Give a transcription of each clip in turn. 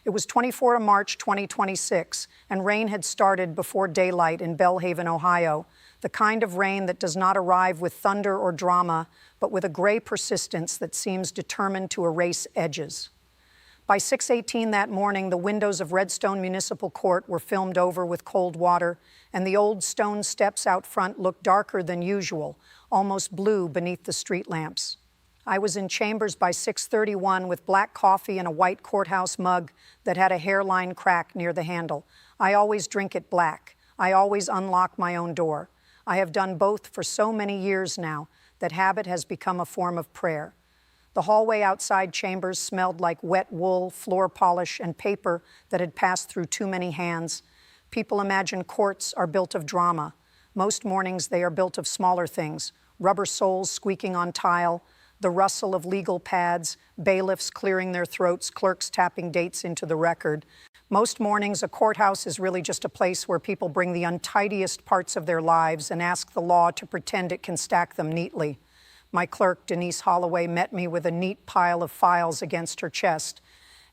It was 24 March 2026, and rain had started before daylight in Belhaven, Ohio, the kind of rain that does not arrive with thunder or drama, but with a gray persistence that seems determined to erase edges. By 6:18 that morning, the windows of Redstone Municipal Court were filmed over with cold water, and the old stone steps out front looked darker than usual, almost blue beneath the street lamps. I was in chambers by 6:31 with black coffee and a white courthouse mug that had a hairline crack near the handle. I always drink it black. I always unlock my own door. I have done both for so many years now that habit has become a form of prayer. The hallway outside chambers smelled like wet wool, floor polish, and paper that had passed through too many hands. People imagine courts are built of drama. Most mornings they are built of smaller things: rubber soles squeaking on tile, the rustle of legal pads, bailiffs clearing their throats, clerks tapping dates into the record. Most mornings, a courthouse is really just a place where people bring the untidiest parts of their lives and ask the law to pretend it can stack them neatly. My clerk, Denise Holloway, met me with a neat pile of files against her chest,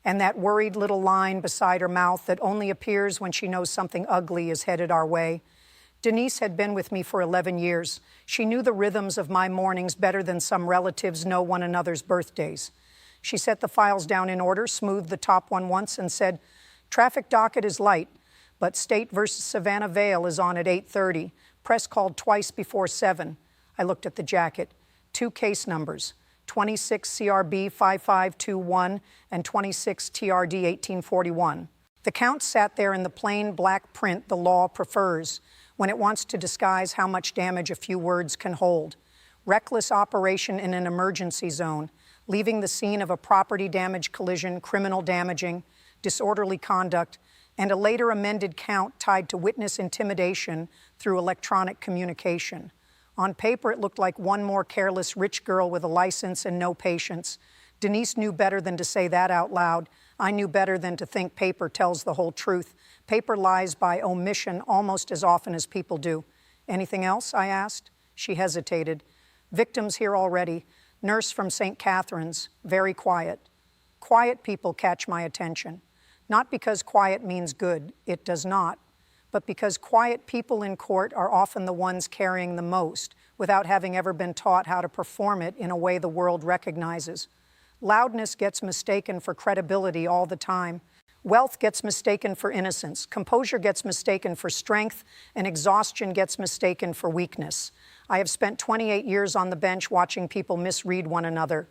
and that worried little line beside her mouth that only appears when she knows something ugly is headed our way. Denise had been with me for 11 years. She knew the rhythms of my mornings better than some relatives know one another's birthdays. She set the files down in order, smoothed the top one once, and said, "Traffic docket is light, but State versus Savannah Vale is on at 8:30. Press called twice before 7. I looked at the jacket. 2 case numbers, 26 CRB 5521 and 26 TRD 1841. The count sat there in the plain black print the law prefers when it wants to disguise how much damage a few words can hold. Reckless operation in an emergency zone, leaving the scene of a property damage collision, criminal damaging, disorderly conduct, and a later amended count tied to witness intimidation through electronic communication. On paper, it looked like one more careless rich girl with a license and no patience. Denise knew better than to say that out loud. I knew better than to think paper tells the whole truth. Paper lies by omission almost as often as people do. Anything else? I asked. She hesitated. Victims here already. Nurse from St. Catherine's. Very quiet. Quiet people catch my attention. Not because quiet means good. It does not. But because quiet people in court are often the ones carrying the most, without having ever been taught how to perform it in a way the world recognizes. Loudness gets mistaken for credibility all the time. Wealth gets mistaken for innocence. Composure gets mistaken for strength, and exhaustion gets mistaken for weakness. I have spent 28 years on the bench watching people misread one another.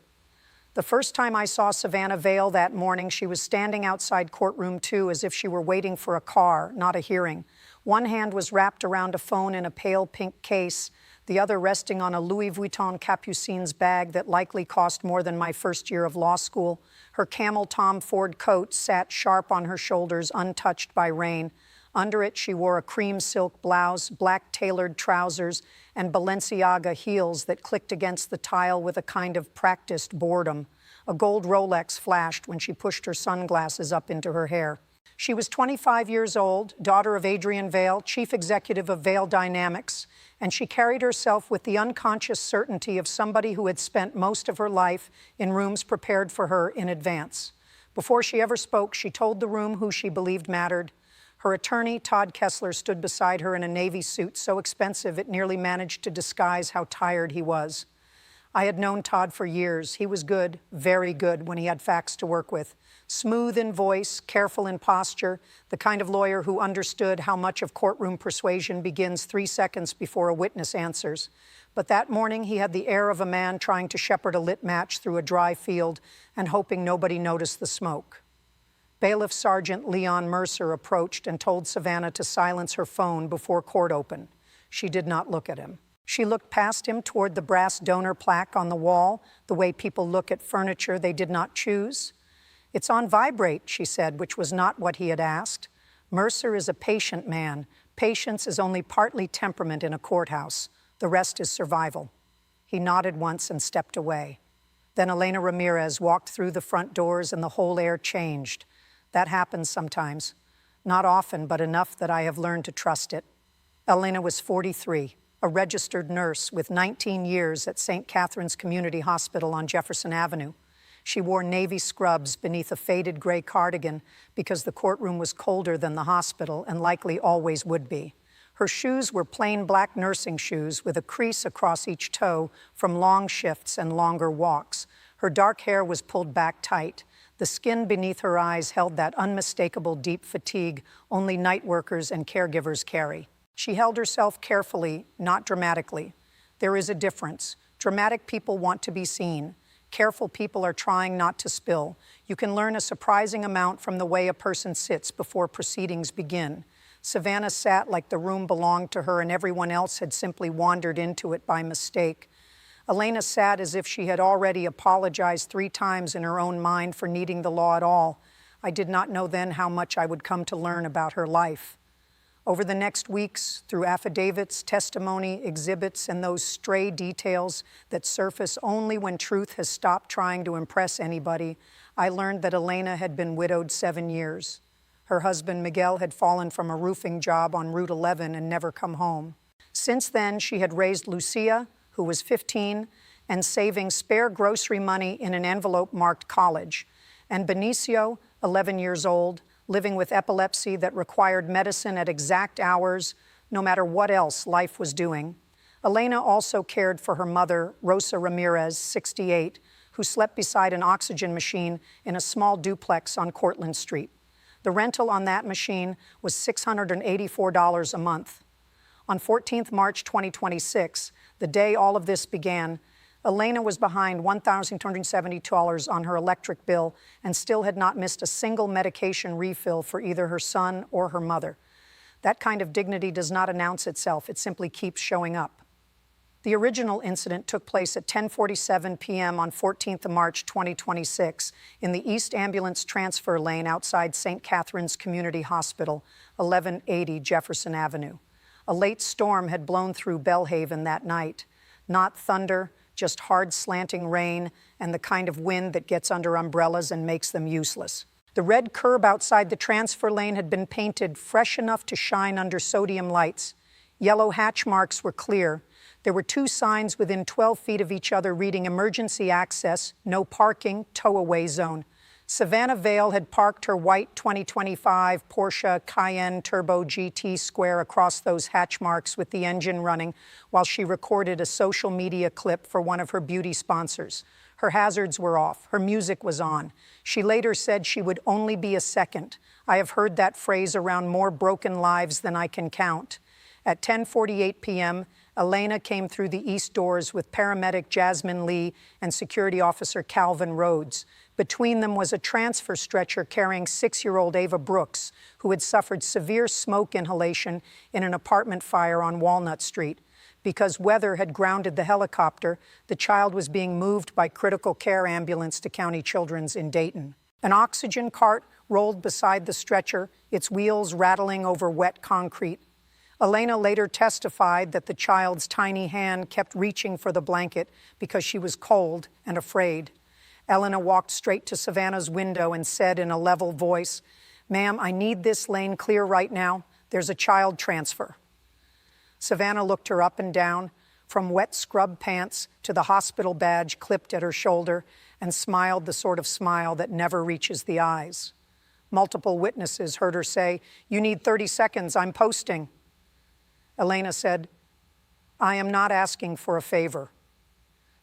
The first time I saw Savannah Vale that morning, she was standing outside Courtroom 2 as if she were waiting for a car, not a hearing. One hand was wrapped around a phone in a pale pink case, the other resting on a Louis Vuitton Capucine's bag that likely cost more than my first year of law school. Her camel Tom Ford coat sat sharp on her shoulders, untouched by rain. Under it, she wore a cream silk blouse, black tailored trousers, and Balenciaga heels that clicked against the tile with a kind of practiced boredom. A gold Rolex flashed when she pushed her sunglasses up into her hair. She was 25 years old, daughter of Adrian Vale, chief executive of Vale Dynamics, and she carried herself with the unconscious certainty of somebody who had spent most of her life in rooms prepared for her in advance. Before she ever spoke, she told the room who she believed mattered. Her attorney, Todd Kessler, stood beside her in a Navy suit so expensive it nearly managed to disguise how tired he was. I had known Todd for years. He was good, very good, when he had facts to work with. Smooth in voice, careful in posture, the kind of lawyer who understood how much of courtroom persuasion begins 3 seconds before a witness answers. But that morning, he had the air of a man trying to shepherd a lit match through a dry field and hoping nobody noticed the smoke. Bailiff Sergeant Leon Mercer approached and told Savannah to silence her phone before court opened. She did not look at him. She looked past him toward the brass donor plaque on the wall, the way people look at furniture they did not choose. "It's on vibrate," she said, which was not what he had asked. Mercer is a patient man. Patience is only partly temperament in a courthouse. The rest is survival. He nodded once and stepped away. Then Elena Ramirez walked through the front doors and the whole air changed. That happens sometimes. Not often, but enough that I have learned to trust it. Elena was 43, a registered nurse with 19 years at St. Catherine's Community Hospital on Jefferson Avenue. She wore navy scrubs beneath a faded gray cardigan because the courtroom was colder than the hospital and likely always would be. Her shoes were plain black nursing shoes with a crease across each toe from long shifts and longer walks. Her dark hair was pulled back tight. The skin beneath her eyes held that unmistakable deep fatigue only night workers and caregivers carry. She held herself carefully, not dramatically. There is a difference. Dramatic people want to be seen. Careful people are trying not to spill. You can learn a surprising amount from the way a person sits before proceedings begin. Savannah sat like the room belonged to her and everyone else had simply wandered into it by mistake. Elena sat as if she had already apologized 3 times in her own mind for needing the law at all. I did not know then how much I would come to learn about her life. Over the next weeks, through affidavits, testimony, exhibits, and those stray details that surface only when truth has stopped trying to impress anybody, I learned that Elena had been widowed 7 years. Her husband, Miguel, had fallen from a roofing job on Route 11 and never come home. Since then, she had raised Lucia, who was 15, and saving spare grocery money in an envelope marked college, and Benicio, 11 years old, living with epilepsy that required medicine at exact hours, no matter what else life was doing. Elena also cared for her mother, Rosa Ramirez, 68, who slept beside an oxygen machine in a small duplex on Cortlandt Street. The rental on that machine was $684 a month. On 14th March 2026, the day all of this began, Elena was behind $1,270 on her electric bill and still had not missed a single medication refill for either her son or her mother. That kind of dignity does not announce itself, it simply keeps showing up. The original incident took place at 10:47 p.m. on 14th of March 2026 in the East Ambulance Transfer Lane outside St. Catherine's Community Hospital, 1180 Jefferson Avenue. A late storm had blown through Belhaven that night. Not thunder, just hard slanting rain and the kind of wind that gets under umbrellas and makes them useless. The red curb outside the transfer lane had been painted fresh enough to shine under sodium lights. Yellow hatch marks were clear. There were 2 signs within 12 feet of each other reading emergency access, no parking, tow-away zone. Savannah Vale had parked her white 2025 Porsche Cayenne Turbo GT Square across those hatch marks with the engine running while she recorded a social media clip for one of her beauty sponsors. Her hazards were off. Her music was on. She later said she would only be a second. I have heard that phrase around more broken lives than I can count. At 10:48 p.m., Elena came through the east doors with paramedic Jasmine Lee and security officer Calvin Rhodes. Between them was a transfer stretcher carrying 6-year-old Ava Brooks, who had suffered severe smoke inhalation in an apartment fire on Walnut Street. Because weather had grounded the helicopter, the child was being moved by critical care ambulance to County Children's in Dayton. An oxygen cart rolled beside the stretcher, its wheels rattling over wet concrete. Elena later testified that the child's tiny hand kept reaching for the blanket because she was cold and afraid. Elena walked straight to Savannah's window and said in a level voice, "Ma'am, I need this lane clear right now. There's a child transfer." Savannah looked her up and down, from wet scrub pants to the hospital badge clipped at her shoulder, and smiled the sort of smile that never reaches the eyes. Multiple witnesses heard her say, "You need 30 seconds, I'm posting." Elena said, "I am not asking for a favor."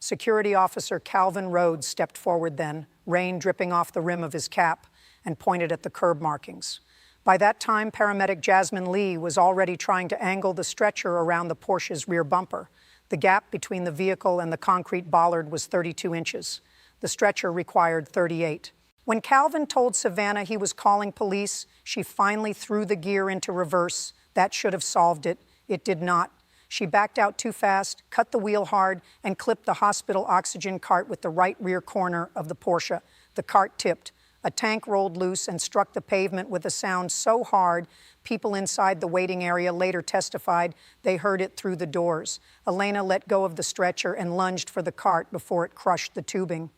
Security officer Calvin Rhodes stepped forward then, rain dripping off the rim of his cap, and pointed at the curb markings. By that time, paramedic Jasmine Lee was already trying to angle the stretcher around the Porsche's rear bumper. The gap between the vehicle and the concrete bollard was 32 inches. The stretcher required 38. When Calvin told Savannah he was calling police, she finally threw the gear into reverse. That should have solved it. It did not. She backed out too fast, cut the wheel hard, and clipped the hospital oxygen cart with the right rear corner of the Porsche. The cart tipped. A tank rolled loose and struck the pavement with a sound so hard, people inside the waiting area later testified they heard it through the doors. Elena let go of the stretcher and lunged for the cart before it crushed the tubing.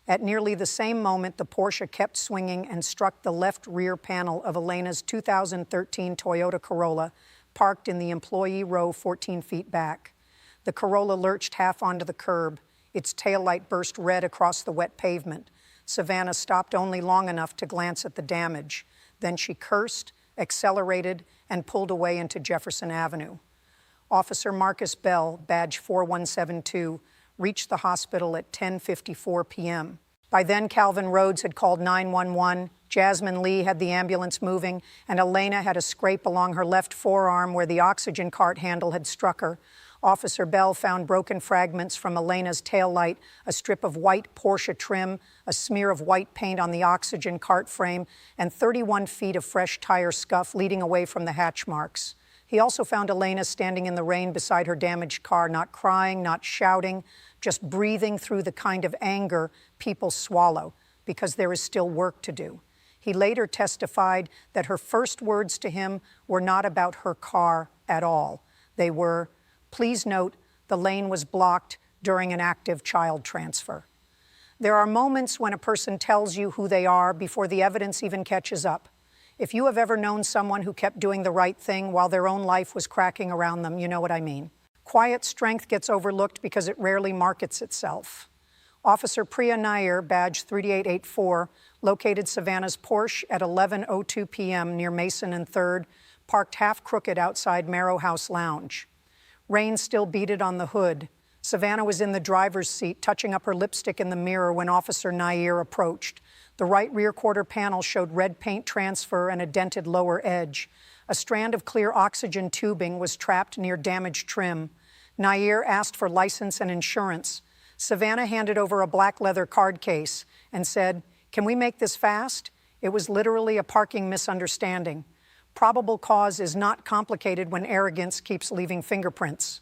At nearly the same moment, the Porsche kept swinging and struck the left rear panel of Elena's 2013 Toyota Corolla, parked in the employee row 14 feet back. The Corolla lurched half onto the curb. Its taillight burst red across the wet pavement. Savannah stopped only long enough to glance at the damage. Then she cursed, accelerated, and pulled away into Jefferson Avenue. Officer Marcus Bell, badge 4172, reached the hospital at 10:54 p.m. By then, Calvin Rhodes had called 911, Jasmine Lee had the ambulance moving, and Elena had a scrape along her left forearm where the oxygen cart handle had struck her. Officer Bell found broken fragments from Elena's taillight, a strip of white Porsche trim, a smear of white paint on the oxygen cart frame, and 31 feet of fresh tire scuff leading away from the hatch marks. He also found Elena standing in the rain beside her damaged car, not crying, not shouting, just breathing through the kind of anger people swallow, because there is still work to do. He later testified that her first words to him were not about her car at all. They were, "Please note, the lane was blocked during an active child transfer." There are moments when a person tells you who they are before the evidence even catches up. If you have ever known someone who kept doing the right thing while their own life was cracking around them, you know what I mean. Quiet strength gets overlooked because it rarely markets itself. Officer Priya Nair, badge 3884, located Savannah's Porsche at 11:02 p.m. near Mason and 3rd, parked half crooked outside Marrow House Lounge. Rain still beaded on the hood. Savannah was in the driver's seat, touching up her lipstick in the mirror when Officer Nair approached. The right rear quarter panel showed red paint transfer and a dented lower edge. A strand of clear oxygen tubing was trapped near damaged trim. Nair asked for license and insurance. Savannah handed over a black leather card case and said, "Can we make this fast?" It was literally a parking misunderstanding. Probable cause is not complicated when arrogance keeps leaving fingerprints.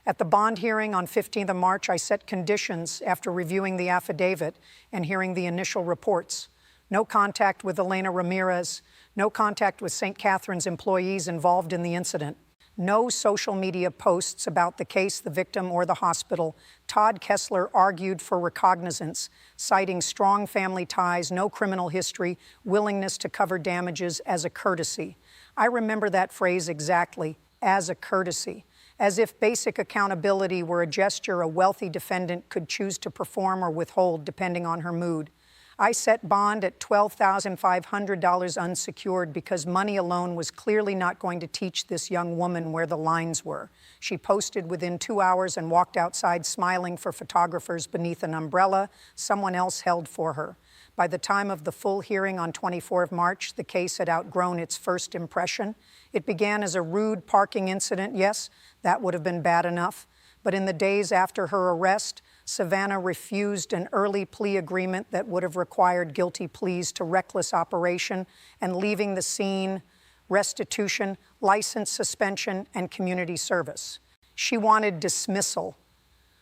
At the bond hearing on 15th of March, I set conditions after reviewing the affidavit and hearing the initial reports. No contact with Elena Ramirez, no contact with St. Catherine's employees involved in the incident. No social media posts about the case, the victim, or the hospital. Todd Kessler argued for recognizance, citing strong family ties, no criminal history, willingness to cover damages as a courtesy. I remember that phrase exactly, as a courtesy, as if basic accountability were a gesture a wealthy defendant could choose to perform or withhold depending on her mood. I set bond at $12,500 unsecured because money alone was clearly not going to teach this young woman where the lines were. She posted within 2 hours and walked outside smiling for photographers beneath an umbrella someone else held for her. By the time of the full hearing on 24th of March, the case had outgrown its first impression. It began as a rude parking incident. Yes, that would have been bad enough. But in the days after her arrest, Savannah refused an early plea agreement that would have required guilty pleas to reckless operation and leaving the scene, restitution, license suspension, and community service. She wanted dismissal.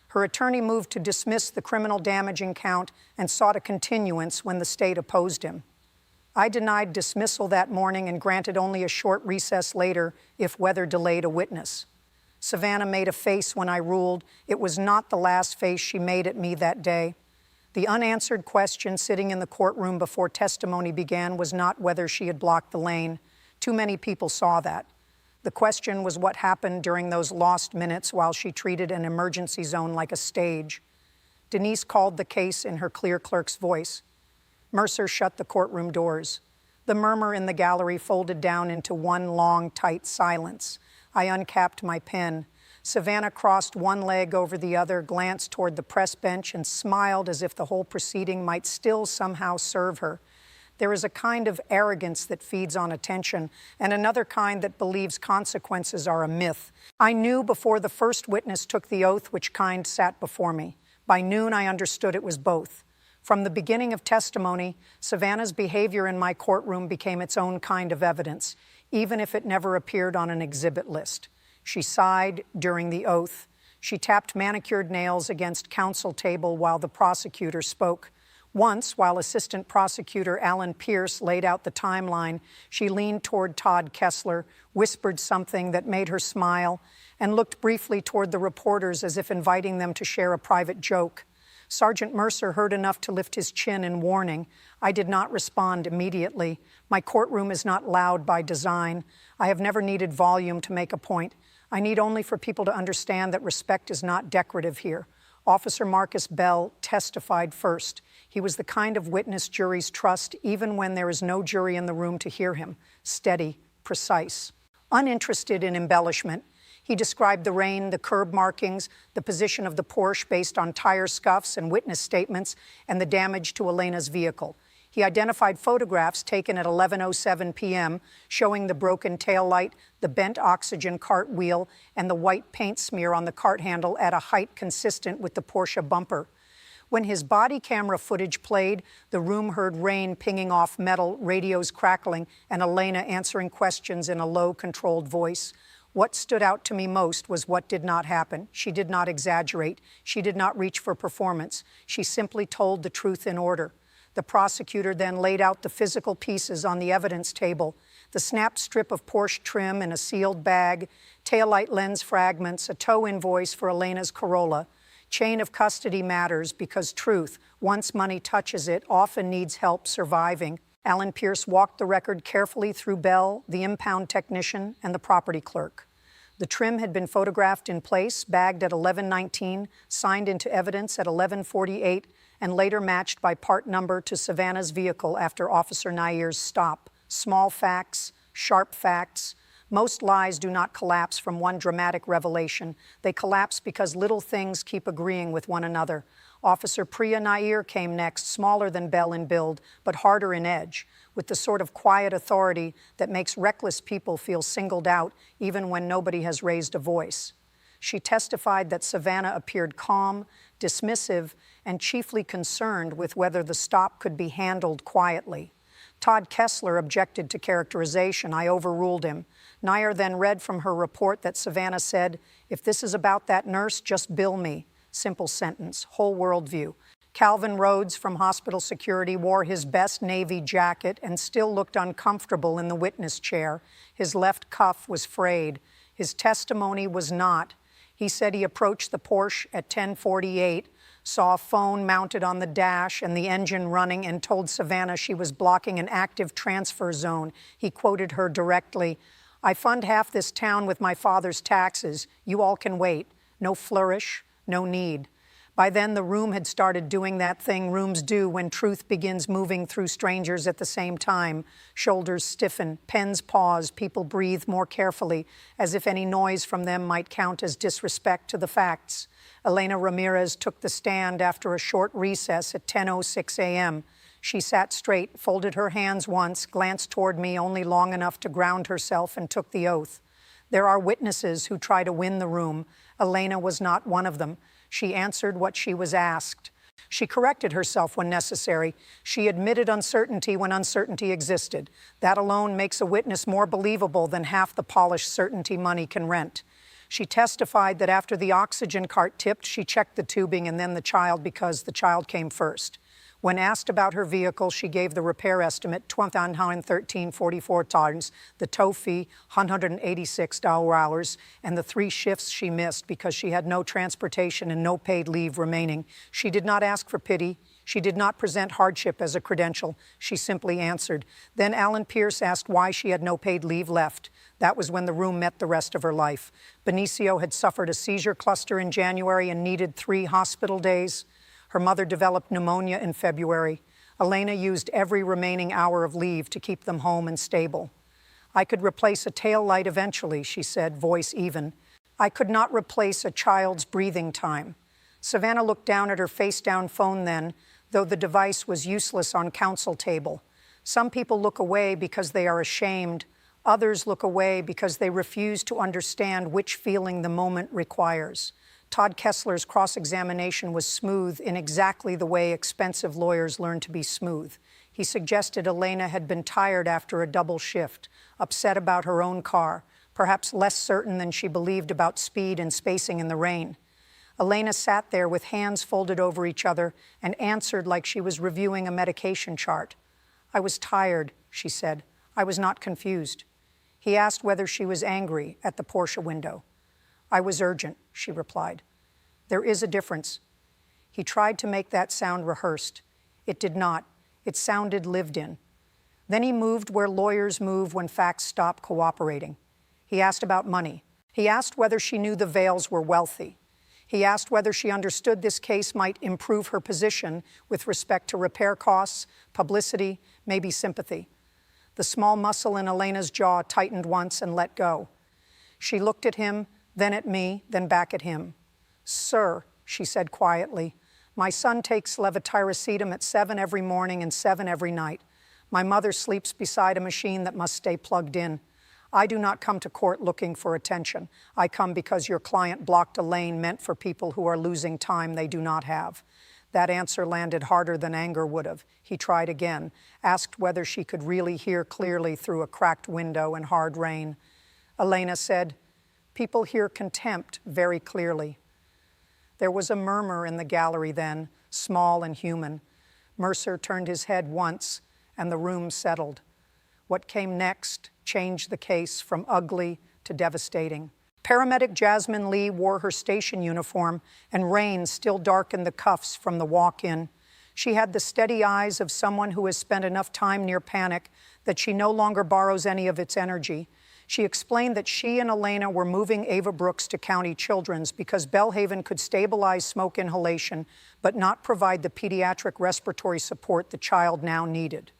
Her attorney moved to dismiss the criminal damaging count and sought a continuance when the state opposed him. I denied dismissal that morning and granted only a short recess later if weather delayed a witness. Savannah made a face when I ruled. It was not the last face she made at me that day. The unanswered question sitting in the courtroom before testimony began was not whether she had blocked the lane. Too many people saw that. The question was what happened during those lost minutes while she treated an emergency zone like a stage. Denise called the case in her clear clerk's voice. Mercer shut the courtroom doors. The murmur in the gallery folded down into one long, tight silence. I uncapped my pen. Savannah crossed one leg over the other, glanced toward the press bench, and smiled as if the whole proceeding might still somehow serve her. There is a kind of arrogance that feeds on attention, and another kind that believes consequences are a myth. I knew before the first witness took the oath which kind sat before me. By noon, I understood it was both. From the beginning of testimony, Savannah's behavior in my courtroom became its own kind of evidence, even if it never appeared on an exhibit list. She sighed during the oath. She tapped manicured nails against counsel table while the prosecutor spoke. Once, while Assistant Prosecutor Alan Pierce laid out the timeline, she leaned toward Todd Kessler, whispered something that made her smile, and looked briefly toward the reporters as if inviting them to share a private joke. Sergeant Mercer heard enough to lift his chin in warning. I did not respond immediately. My courtroom is not loud by design. I have never needed volume to make a point. I need only for people to understand that respect is not decorative here. Officer Marcus Bell testified first. He was the kind of witness juries trust even when there is no jury in the room to hear him. Steady, precise. Uninterested in embellishment, he described the rain, the curb markings, the position of the Porsche based on tire scuffs and witness statements, and the damage to Elena's vehicle. He identified photographs taken at 11:07 p.m. showing the broken taillight, the bent oxygen cart wheel, and the white paint smear on the cart handle at a height consistent with the Porsche bumper. When his body camera footage played, the room heard rain pinging off metal, radios crackling, and Elena answering questions in a low, controlled voice. What stood out to me most was what did not happen. She did not exaggerate. She did not reach for performance. She simply told the truth in order. The prosecutor then laid out the physical pieces on the evidence table: the snapped strip of Porsche trim in a sealed bag, taillight lens fragments, a tow invoice for Elena's Corolla. Chain of custody matters because truth, once money touches it, often needs help surviving. Alan Pierce walked the record carefully through Bell, the impound technician, and the property clerk. The trim had been photographed in place, bagged at 11:19, signed into evidence at 11:48, and later matched by part number to Savannah's vehicle after Officer Nair's stop. Small facts, sharp facts. Most lies do not collapse from one dramatic revelation. They collapse because little things keep agreeing with one another. Officer Priya Nair came next, smaller than Bell in build, but harder in edge, with the sort of quiet authority that makes reckless people feel singled out even when nobody has raised a voice. She testified that Savannah appeared calm, dismissive, and chiefly concerned with whether the stop could be handled quietly. Todd Kessler objected to characterization. I overruled him. Nair then read from her report that Savannah said, "If this is about that nurse, just bill me." Simple sentence, whole worldview. Calvin Rhodes from hospital security wore his best navy jacket and still looked uncomfortable in the witness chair. His left cuff was frayed. His testimony was not. He said he approached the Porsche at 10:48, saw a phone mounted on the dash and the engine running, and told Savannah she was blocking an active transfer zone. He quoted her directly, "I fund half this town with my father's taxes. You all can wait. No flourish, no need." By then, the room had started doing that thing rooms do when truth begins moving through strangers at the same time. Shoulders stiffen, pens pause, people breathe more carefully, as if any noise from them might count as disrespect to the facts. Elena Ramirez took the stand after a short recess at 10:06 a.m. She sat straight, folded her hands once, glanced toward me only long enough to ground herself, and took the oath. There are witnesses who try to win the room. Elena was not one of them. She answered what she was asked. She corrected herself when necessary. She admitted uncertainty when uncertainty existed. That alone makes a witness more believable than half the polished certainty money can rent. She testified that after the oxygen cart tipped, she checked the tubing and then the child because the child came first. When asked about her vehicle, she gave the repair estimate, $1,113.44, the tow fee, $186, and the 3 shifts she missed because she had no transportation and no paid leave remaining. She did not ask for pity. She did not present hardship as a credential. She simply answered. Then Alan Pierce asked why she had no paid leave left. That was when the room met the rest of her life. Benicio had suffered a seizure cluster in January and needed 3 hospital days. Her mother developed pneumonia in February. Elena used every remaining hour of leave to keep them home and stable. I could replace a tail light eventually, she said, voice even. I could not replace a child's breathing time. Savannah looked down at her face-down phone then, though the device was useless on counsel table. Some people look away because they are ashamed. Others look away because they refuse to understand which feeling the moment requires. Todd Kessler's cross-examination was smooth in exactly the way expensive lawyers learn to be smooth. He suggested Elena had been tired after a double shift, upset about her own car, perhaps less certain than she believed about speed and spacing in the rain. Elena sat there with hands folded over each other and answered like she was reviewing a medication chart. I was tired, she said. I was not confused. He asked whether she was angry at the Porsche window. I was urgent, she replied. There is a difference. He tried to make that sound rehearsed. It did not. It sounded lived in. Then he moved where lawyers move when facts stop cooperating. He asked about money. He asked whether she knew the Vales were wealthy. He asked whether she understood this case might improve her position with respect to repair costs, publicity, maybe sympathy. The small muscle in Elena's jaw tightened once and let go. She looked at him, then at me, then back at him. "Sir," she said quietly, "my son takes levetiracetam at 7 every morning and 7 every night. My mother sleeps beside a machine that must stay plugged in. I do not come to court looking for attention. I come because your client blocked a lane meant for people who are losing time they do not have." That answer landed harder than anger would have. He tried again, asked whether she could really hear clearly through a cracked window and hard rain. Elena said, "People hear contempt very clearly." There was a murmur in the gallery then, small and human. Mercer turned his head once, and the room settled. What came next changed the case from ugly to devastating. Paramedic Jasmine Lee wore her station uniform, and rain still darkened the cuffs from the walk-in. She had the steady eyes of someone who has spent enough time near panic that she no longer borrows any of its energy. She explained that she and Elena were moving Ava Brooks to County Children's because Belhaven could stabilize smoke inhalation but not provide the pediatric respiratory support the child now needed.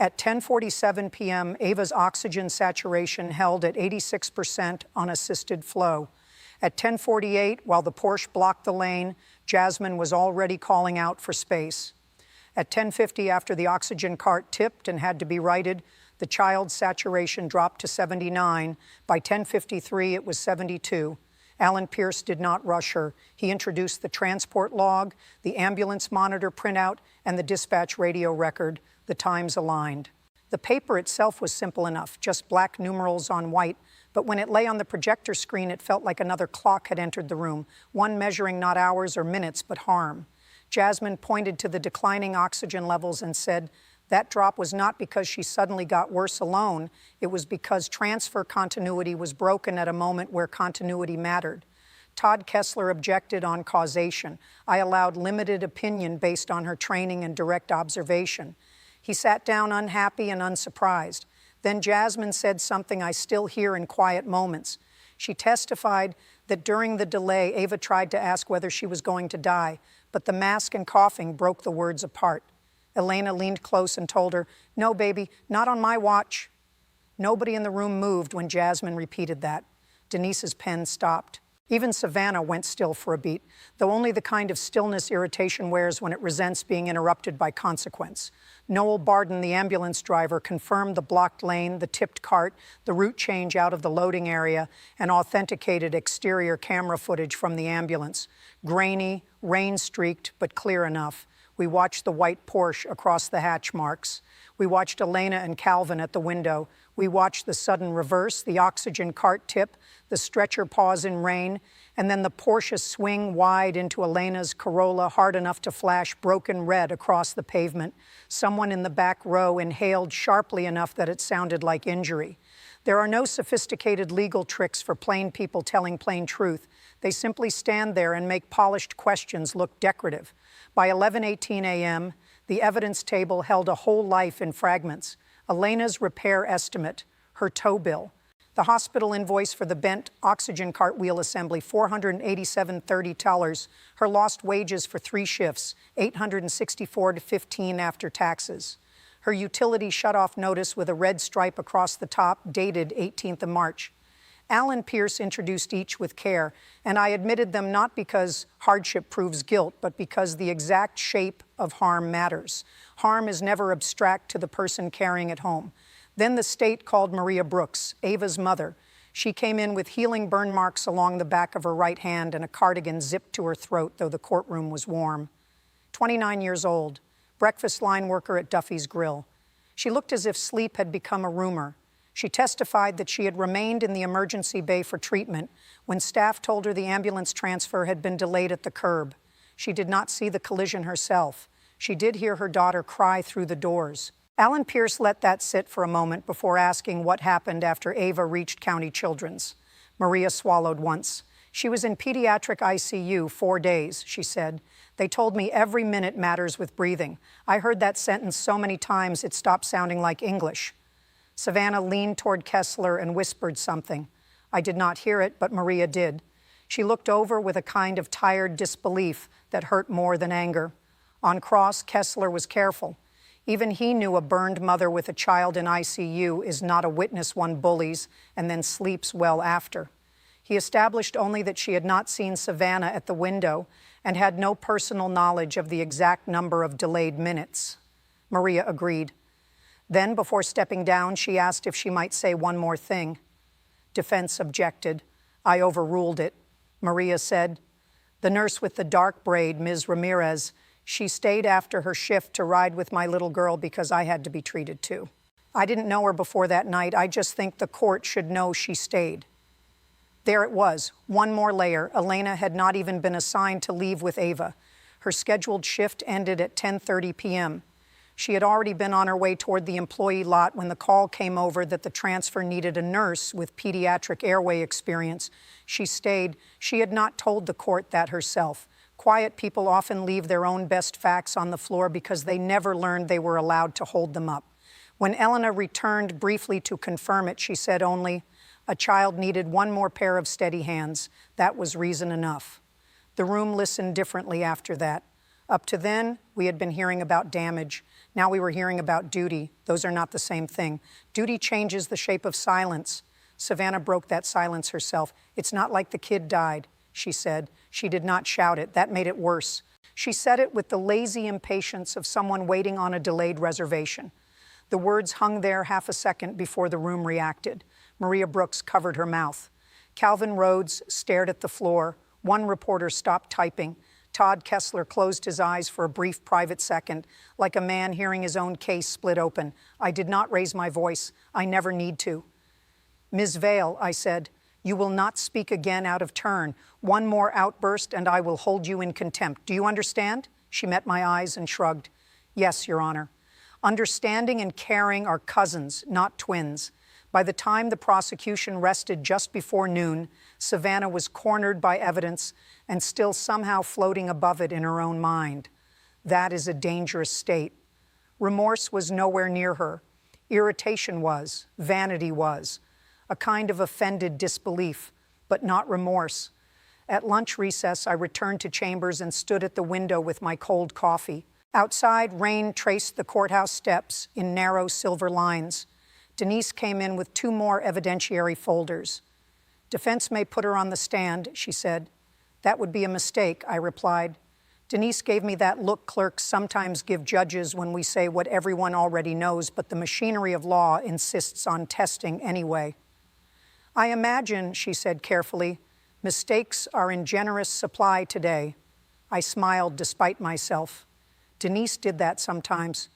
At 10:47 p.m., Ava's oxygen saturation held at 86% on assisted flow. At 10:48, while the Porsche blocked the lane, Jasmine was already calling out for space. At 10:50, after the oxygen cart tipped and had to be righted, the child's saturation dropped to 79. By 10:53, it was 72. Alan Pierce did not rush her. He introduced the transport log, the ambulance monitor printout, and the dispatch radio record. The times aligned. The paper itself was simple enough, just black numerals on white, but when it lay on the projector screen, it felt like another clock had entered the room, one measuring not hours or minutes, but harm. Jasmine pointed to the declining oxygen levels and said, that drop was not because she suddenly got worse alone. It was because transfer continuity was broken at a moment where continuity mattered. Todd Kessler objected on causation. I allowed limited opinion based on her training and direct observation. He sat down unhappy and unsurprised. Then Jasmine said something I still hear in quiet moments. She testified that during the delay, Ava tried to ask whether she was going to die, but the mask and coughing broke the words apart. Elena leaned close and told her, "No, baby, not on my watch." Nobody in the room moved when Jasmine repeated that. Denise's pen stopped. Even Savannah went still for a beat, though only the kind of stillness irritation wears when it resents being interrupted by consequence. Noel Barden, the ambulance driver, confirmed the blocked lane, the tipped cart, the route change out of the loading area, and authenticated exterior camera footage from the ambulance. Grainy, rain-streaked, but clear enough. We watched the white Porsche across the hatch marks. We watched Elena and Calvin at the window. We watched the sudden reverse, the oxygen cart tip, the stretcher pause in rain, and then the Porsche swing wide into Elena's Corolla, hard enough to flash broken red across the pavement. Someone in the back row inhaled sharply enough that it sounded like injury. There are no sophisticated legal tricks for plain people telling plain truth. They simply stand there and make polished questions look decorative. By 11:18 a.m., the evidence table held a whole life in fragments. Elena's repair estimate, her tow bill, the hospital invoice for the bent oxygen cartwheel assembly, $487.30, her lost wages for 3 shifts, $864.15 after taxes. Her utility shut-off notice with a red stripe across the top, dated 18th of March. Alan Pierce introduced each with care, and I admitted them not because hardship proves guilt, but because the exact shape of harm matters. Harm is never abstract to the person carrying it home. Then the state called Maria Brooks, Ava's mother. She came in with healing burn marks along the back of her right hand and a cardigan zipped to her throat, though the courtroom was warm. 29 years old, breakfast line worker at Duffy's Grill. She looked as if sleep had become a rumor. She testified that she had remained in the emergency bay for treatment when staff told her the ambulance transfer had been delayed at the curb. She did not see the collision herself. She did hear her daughter cry through the doors. Alan Pierce let that sit for a moment before asking what happened after Ava reached County Children's. Maria swallowed once. She was in pediatric ICU 4 days, she said. They told me every minute matters with breathing. I heard that sentence so many times it stopped sounding like English. Savannah leaned toward Kessler and whispered something. I did not hear it, but Maria did. She looked over with a kind of tired disbelief that hurt more than anger. On cross, Kessler was careful. Even he knew a burned mother with a child in ICU is not a witness one bullies and then sleeps well after. He established only that she had not seen Savannah at the window and had no personal knowledge of the exact number of delayed minutes. Maria agreed. Then, before stepping down, she asked if she might say one more thing. Defense objected. I overruled it. Maria said, "The nurse with the dark braid, Ms. Ramirez, she stayed after her shift to ride with my little girl because I had to be treated too. I didn't know her before that night. I just think the court should know she stayed." There it was, one more layer. Elena had not even been assigned to leave with Ava. Her scheduled shift ended at 10:30 p.m. She had already been on her way toward the employee lot when the call came over that the transfer needed a nurse with pediatric airway experience. She stayed. She had not told the court that herself. Quiet people often leave their own best facts on the floor because they never learned they were allowed to hold them up. When Elena returned briefly to confirm it, she said only, "A child needed one more pair of steady hands. That was reason enough." The room listened differently after that. Up to then, we had been hearing about damage. Now we were hearing about duty. Those are not the same thing. Duty changes the shape of silence. Savannah broke that silence herself. "It's not like the kid died," she said. She did not shout it. That made it worse. She said it with the lazy impatience of someone waiting on a delayed reservation. The words hung there half a second before the room reacted. Maria Brooks covered her mouth. Calvin Rhodes stared at the floor. One reporter stopped typing. Todd Kessler closed his eyes for a brief private second, like a man hearing his own case split open. I did not raise my voice. I never need to. "Ms. Vale," I said, "you will not speak again out of turn. One more outburst and I will hold you in contempt. Do you understand?" She met my eyes and shrugged. "Yes, Your Honor." Understanding and caring are cousins, not twins. By the time the prosecution rested just before noon, Savannah was cornered by evidence and still somehow floating above it in her own mind. That is a dangerous state. Remorse was nowhere near her. Irritation was. Vanity was. A kind of offended disbelief, but not remorse. At lunch recess, I returned to chambers and stood at the window with my cold coffee. Outside, rain traced the courthouse steps in narrow silver lines. Denise came in with 2 more evidentiary folders. "Defense may put her on the stand," she said. "That would be a mistake," I replied. Denise gave me that look clerks sometimes give judges when we say what everyone already knows, but the machinery of law insists on testing anyway. "I imagine," she said carefully, "mistakes are in generous supply today." I smiled despite myself. Denise did that sometimes.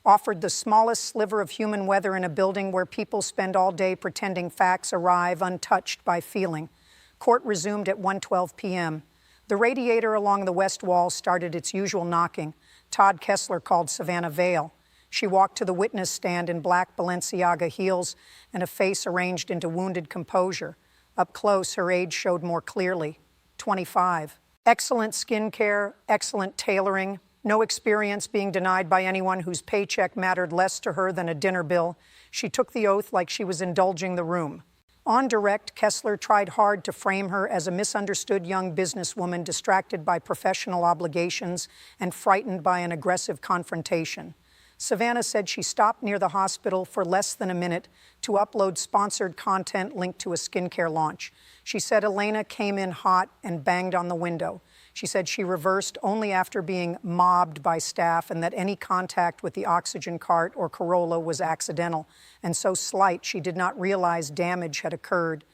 Offered the smallest sliver of human weather in a building where people spend all day pretending facts arrive untouched by feeling. Court resumed at 1:12 p.m. The radiator along the west wall started its usual knocking. Todd Kessler called Savannah Vale. She walked to the witness stand in black Balenciaga heels and a face arranged into wounded composure. Up close, her age showed more clearly. 25. Excellent skin care, excellent tailoring, no experience being denied by anyone whose paycheck mattered less to her than a dinner bill. She took the oath like she was indulging the room. On direct, Kessler tried hard to frame her as a misunderstood young businesswoman distracted by professional obligations and frightened by an aggressive confrontation. Savannah said she stopped near the hospital for less than a minute to upload sponsored content linked to a skincare launch. She said Elena came in hot and banged on the window. She said she reversed only after being mobbed by staff and that any contact with the oxygen cart or Corolla was accidental and so slight she did not realize damage had occurred.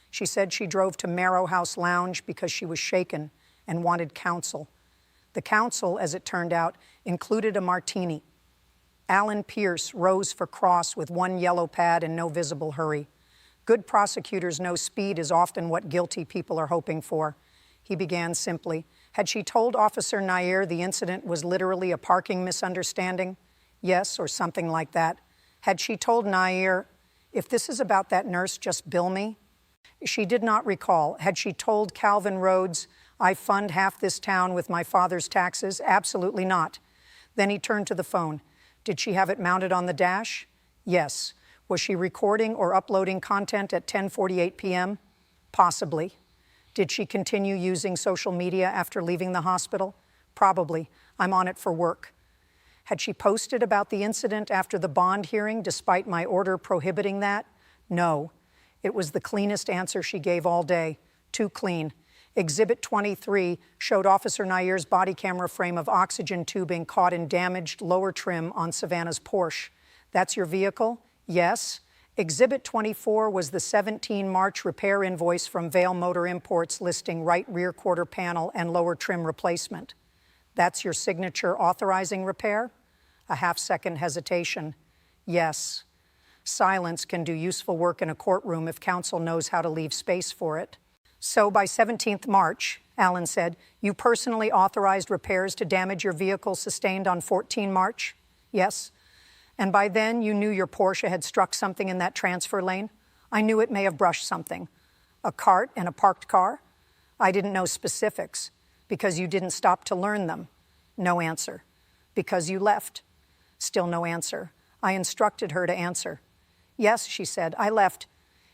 She said she drove to Marrow House Lounge because she was shaken and wanted counsel. The counsel, as it turned out, included a martini. Alan Pierce rose for cross with one yellow pad and no visible hurry. Good prosecutors know speed is often what guilty people are hoping for. He began simply. Had she told Officer Nair the incident was literally a parking misunderstanding? Yes, or something like that. Had she told Nair, "If this is about that nurse, just bill me"? She did not recall. Had she told Calvin Rhodes, "I fund half this town with my father's taxes"? Absolutely not. Then he turned to the phone. Did she have it mounted on the dash? Yes. Was she recording or uploading content at 10:48 p.m.? Possibly. Did she continue using social media after leaving the hospital? Probably. I'm on it for work. Had she posted about the incident after the bond hearing, despite my order prohibiting that? No. It was the cleanest answer she gave all day. Too clean. Exhibit 23 showed Officer Nair's body camera frame of oxygen tubing caught in damaged lower trim on Savannah's Porsche. That's your vehicle? Yes. Exhibit 24 was the 17 March repair invoice from Vail Motor Imports listing right rear quarter panel and lower trim replacement. That's your signature authorizing repair? A half-second hesitation. Yes. Silence can do useful work in a courtroom if counsel knows how to leave space for it. So by 17th March, Allen said, you personally authorized repairs to damage your vehicle sustained on 14 March? Yes. And by then you knew your Porsche had struck something in that transfer lane? I knew it may have brushed something. A cart and a parked car? I didn't know specifics. Because you didn't stop to learn them? No answer. Because you left? Still no answer. I instructed her to answer. Yes, she said, I left.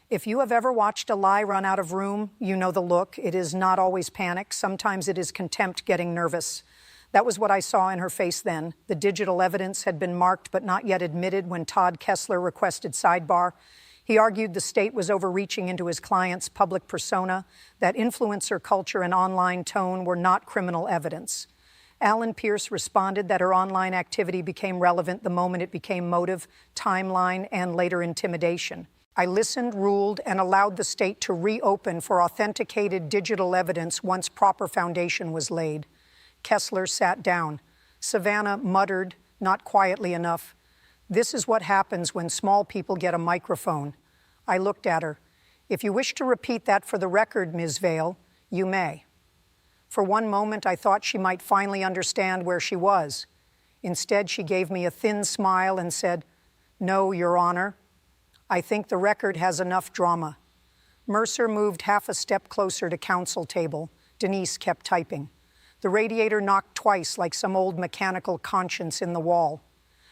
If you have ever watched a lie run out of room, you know the look. It is not always panic. Sometimes it is contempt getting nervous. That was what I saw in her face then. The digital evidence had been marked but not yet admitted when Todd Kessler requested sidebar. He argued the state was overreaching into his client's public persona, that influencer culture and online tone were not criminal evidence. Alan Pierce responded that her online activity became relevant the moment it became motive, timeline, and later intimidation. I listened, ruled, and allowed the state to reopen for authenticated digital evidence once proper foundation was laid. Kessler sat down. Savannah muttered, not quietly enough, "This is what happens when small people get a microphone." I looked at her. "If you wish to repeat that for the record, Ms. Vail, you may." For one moment, I thought she might finally understand where she was. Instead, she gave me a thin smile and said, "No, Your Honor. I think the record has enough drama." Mercer moved half a step closer to counsel table. Denise kept typing. The radiator knocked twice like some old mechanical conscience in the wall.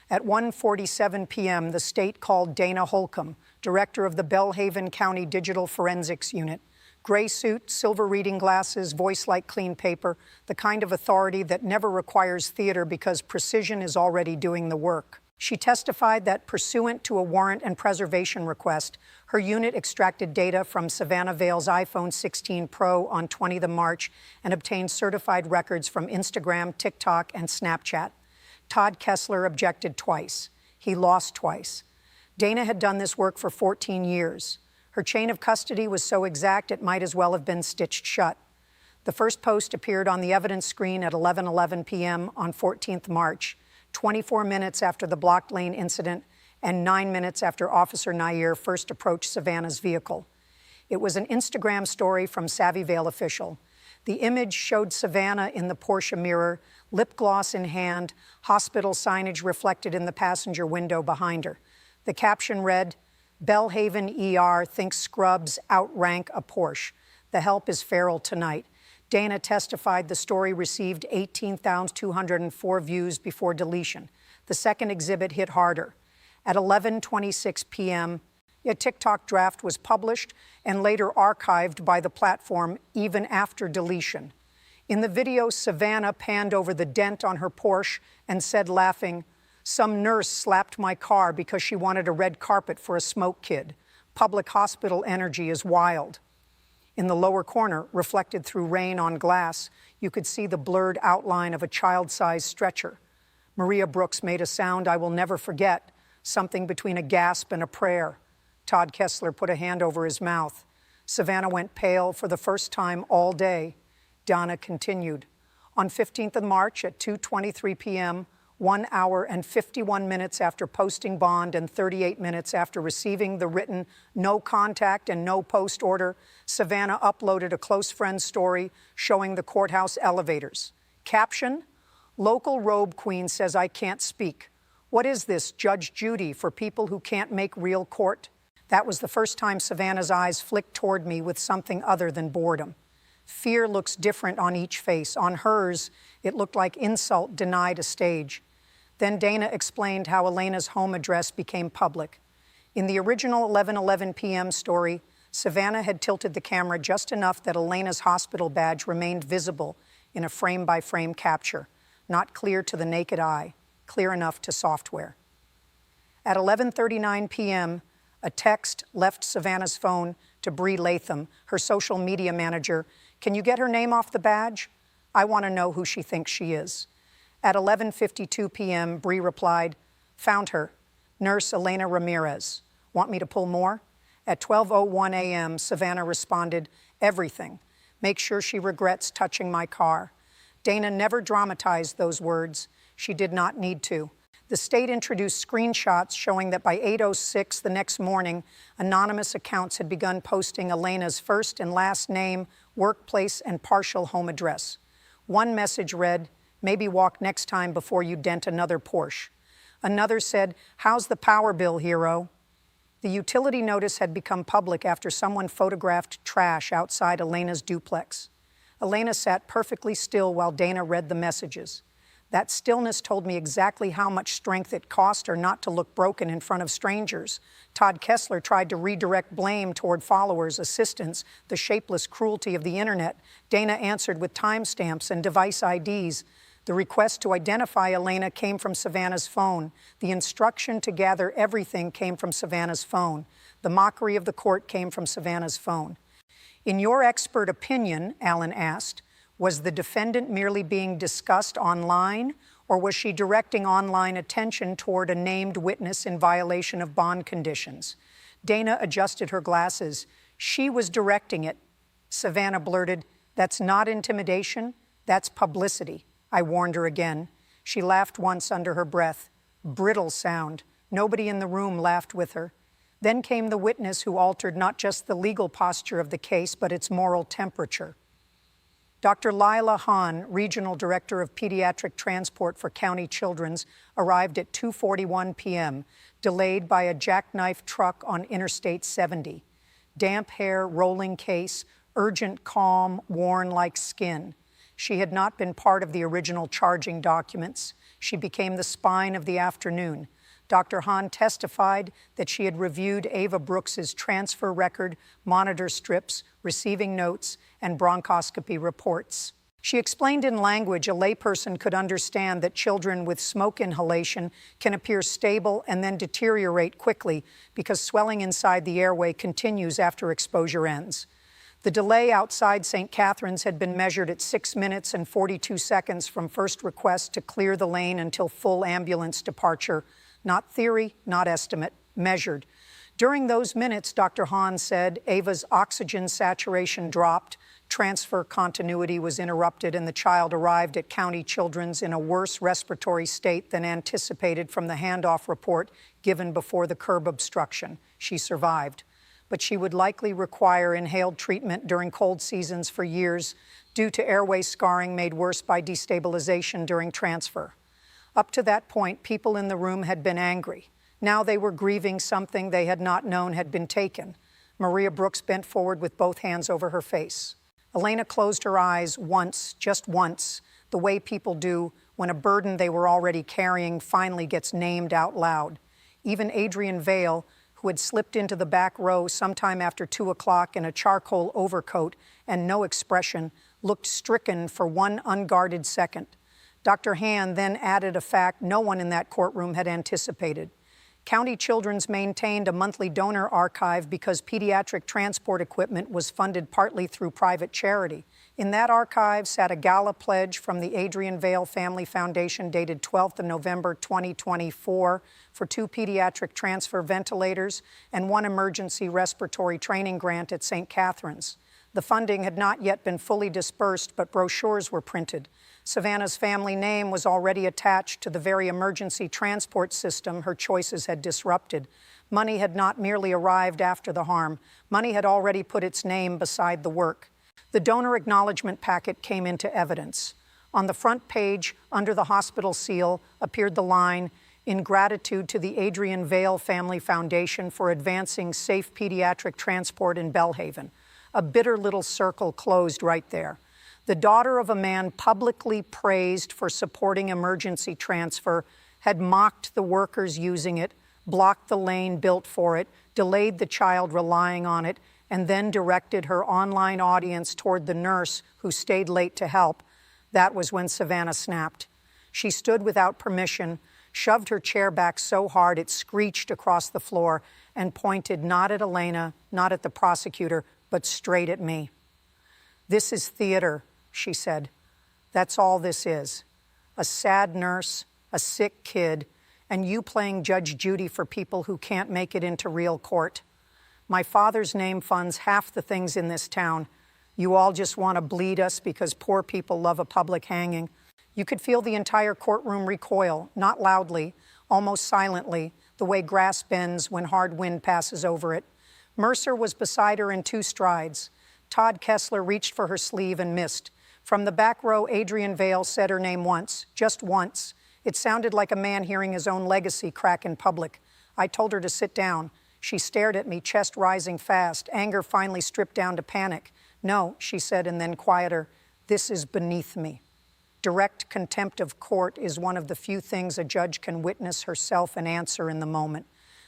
At 1:47 p.m., the state called Dana Holcomb, director of the Belhaven County Digital Forensics Unit. Gray suit, silver reading glasses, voice like clean paper, the kind of authority that never requires theater because precision is already doing the work. She testified that pursuant to a warrant and preservation request, her unit extracted data from Savannah Vail's iPhone 16 Pro on 20th March and obtained certified records from Instagram, TikTok, and Snapchat. Todd Kessler objected twice. He lost twice. Dana had done this work for 14 years. Her chain of custody was so exact it might as well have been stitched shut. The first post appeared on the evidence screen at 11:11 p.m. on 14th March, 24 minutes after the blocked lane incident and 9 minutes after Officer Nair first approached Savannah's vehicle. It was an Instagram story from Savvy Vail official. The image showed Savannah in the Porsche mirror, lip gloss in hand, hospital signage reflected in the passenger window behind her. The caption read, "Belhaven ER thinks scrubs outrank a Porsche. The help is feral tonight." Dana testified the story received 18,204 views before deletion. The second exhibit hit harder. At 11:26 p.m., a TikTok draft was published and later archived by the platform even after deletion. In the video, Savannah panned over the dent on her Porsche and said, laughing, "Some nurse slapped my car because she wanted a red carpet for a smoke kid. Public hospital energy is wild." In the lower corner, reflected through rain on glass, you could see the blurred outline of a child-sized stretcher. Maria Brooks made a sound I will never forget, something between a gasp and a prayer. Todd Kessler put a hand over his mouth. Savannah went pale for the first time all day. Donna continued. On 15th of March at 2:23 p.m., 1 hour and 51 minutes after posting bond and 38 minutes after receiving the written no contact and no post order, Savannah uploaded a close friend story showing the courthouse elevators. Caption, "Local robe queen says I can't speak. What is this, Judge Judy, for people who can't make real court?" That was the first time Savannah's eyes flicked toward me with something other than boredom. Fear looks different on each face. On hers, it looked like insult denied a stage. Then Dana explained how Elena's home address became public. In the original 11:11 p.m. story, Savannah had tilted the camera just enough that Elena's hospital badge remained visible in a frame-by-frame capture, not clear to the naked eye, clear enough to software. At 11:39 p.m., a text left Savannah's phone to Bree Latham, her social media manager. Can you get her name off the badge? I want to know who she thinks she is. At 11:52 p.m., Bree replied, found her, Nurse Elena Ramirez. Want me to pull more? At 12:01 a.m., Savannah responded, everything. Make sure she regrets touching my car. Dana never dramatized those words. She did not need to. The state introduced screenshots showing that by 8:06 the next morning, anonymous accounts had begun posting Elena's first and last name, workplace, and partial home address. One message read, maybe walk next time before you dent another Porsche. Another said, how's the power bill, hero? The utility notice had become public after someone photographed trash outside Elena's duplex. Elena sat perfectly still while Dana read the messages. That stillness told me exactly how much strength it cost her not to look broken in front of strangers. Todd Kessler tried to redirect blame toward followers, assistants, the shapeless cruelty of the internet. Dana answered with timestamps and device IDs. The request to identify Elena came from Savannah's phone. The instruction to gather everything came from Savannah's phone. The mockery of the court came from Savannah's phone. In your expert opinion, Allen asked, was the defendant merely being discussed online, or was she directing online attention toward a named witness in violation of bond conditions? Dana adjusted her glasses. She was directing it. Savannah blurted, that's not intimidation, that's publicity. I warned her again. She laughed once under her breath. Brittle sound. Nobody in the room laughed with her. Then came the witness who altered not just the legal posture of the case, but its moral temperature. Dr. Lila Hahn, Regional Director of Pediatric Transport for County Children's, arrived at 2:41 p.m., delayed by a jackknife truck on Interstate 70. Damp hair, rolling case, urgent calm, worn like skin. She had not been part of the original charging documents. She became the spine of the afternoon. Dr. Hahn testified that she had reviewed Ava Brooks's transfer record, monitor strips, receiving notes, and bronchoscopy reports. She explained in language a layperson could understand that children with smoke inhalation can appear stable and then deteriorate quickly because swelling inside the airway continues after exposure ends. The delay outside St. Catharines had been measured at 6 minutes and 42 seconds from first request to clear the lane until full ambulance departure. Not theory, not estimate, measured. During those minutes, Dr. Hahn said, Ava's oxygen saturation dropped, transfer continuity was interrupted, and the child arrived at County Children's in a worse respiratory state than anticipated from the handoff report given before the curb obstruction. She survived, but she would likely require inhaled treatment during cold seasons for years due to airway scarring made worse by destabilization during transfer. Up to that point, people in the room had been angry. Now they were grieving something they had not known had been taken. Maria Brooks bent forward with both hands over her face. Elena closed her eyes once, just once, the way people do when a burden they were already carrying finally gets named out loud. Even Adrian Vale, who had slipped into the back row sometime after 2 o'clock in a charcoal overcoat and no expression, looked stricken for one unguarded second. Dr. Hahn then added a fact no one in that courtroom had anticipated. County Children's maintained a monthly donor archive because pediatric transport equipment was funded partly through private charity. In that archive sat a gala pledge from the Adrian Vale Family Foundation dated 12th of November 2024 for 2 pediatric transfer ventilators and 1 emergency respiratory training grant at St. Catharines. The funding had not yet been fully dispersed, but brochures were printed. Savannah's family name was already attached to the very emergency transport system her choices had disrupted. Money had not merely arrived after the harm. Money had already put its name beside the work. The donor acknowledgement packet came into evidence. On the front page, under the hospital seal, appeared the line, "In gratitude to the Adrian Vale Family Foundation for advancing safe pediatric transport in Belhaven." A bitter little circle closed right there. The daughter of a man publicly praised for supporting emergency transfer had mocked the workers using it, blocked the lane built for it, delayed the child relying on it, and then directed her online audience toward the nurse who stayed late to help, that was when Savannah snapped. She stood without permission, shoved her chair back so hard it screeched across the floor, and pointed not at Elena, not at the prosecutor, but straight at me. "This is theater," she said. "That's all this is. A sad nurse, a sick kid, and you playing Judge Judy for people who can't make it into real court. My father's name funds half the things in this town. You all just want to bleed us because poor people love a public hanging." You could feel the entire courtroom recoil, not loudly, almost silently, the way grass bends when hard wind passes over it. Mercer was beside her in 2 strides. Todd Kessler reached for her sleeve and missed. From the back row, Adrian Vale said her name once, just once. It sounded like a man hearing his own legacy crack in public. I told her to sit down. She stared at me, chest rising fast, anger finally stripped down to panic. "No," she said, and then quieter, "this is beneath me." Direct contempt of court is one of the few things a judge can witness herself and answer in the moment.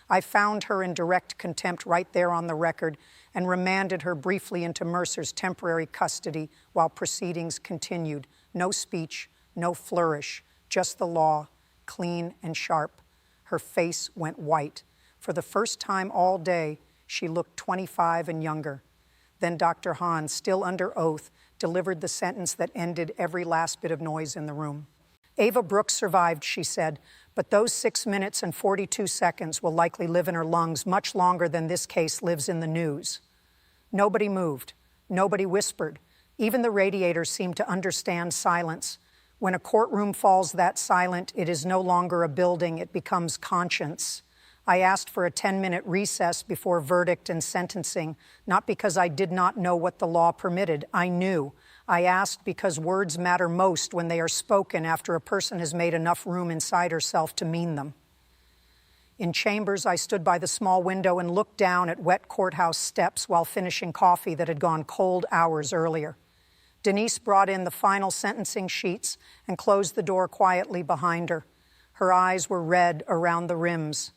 I found her in direct contempt right there on the record and remanded her briefly into Mercer's temporary custody while proceedings continued. No speech, no flourish, just the law, clean and sharp. Her face went white. For the first time all day, she looked 25 and younger. Then Dr. Hahn, still under oath, delivered the sentence that ended every last bit of noise in the room. "Ava Brooks survived," she said, "but those 6 minutes and 42 seconds will likely live in her lungs much longer than this case lives in the news." Nobody moved. Nobody whispered. Even the radiators seemed to understand silence. When a courtroom falls that silent, it is no longer a building, it becomes conscience. I asked for a 10-minute recess before verdict and sentencing, not because I did not know what the law permitted. I knew. I asked because words matter most when they are spoken after a person has made enough room inside herself to mean them. In chambers, I stood by the small window and looked down at wet courthouse steps while finishing coffee that had gone cold hours earlier. Denise brought in the final sentencing sheets and closed the door quietly behind her. Her eyes were red around the rims.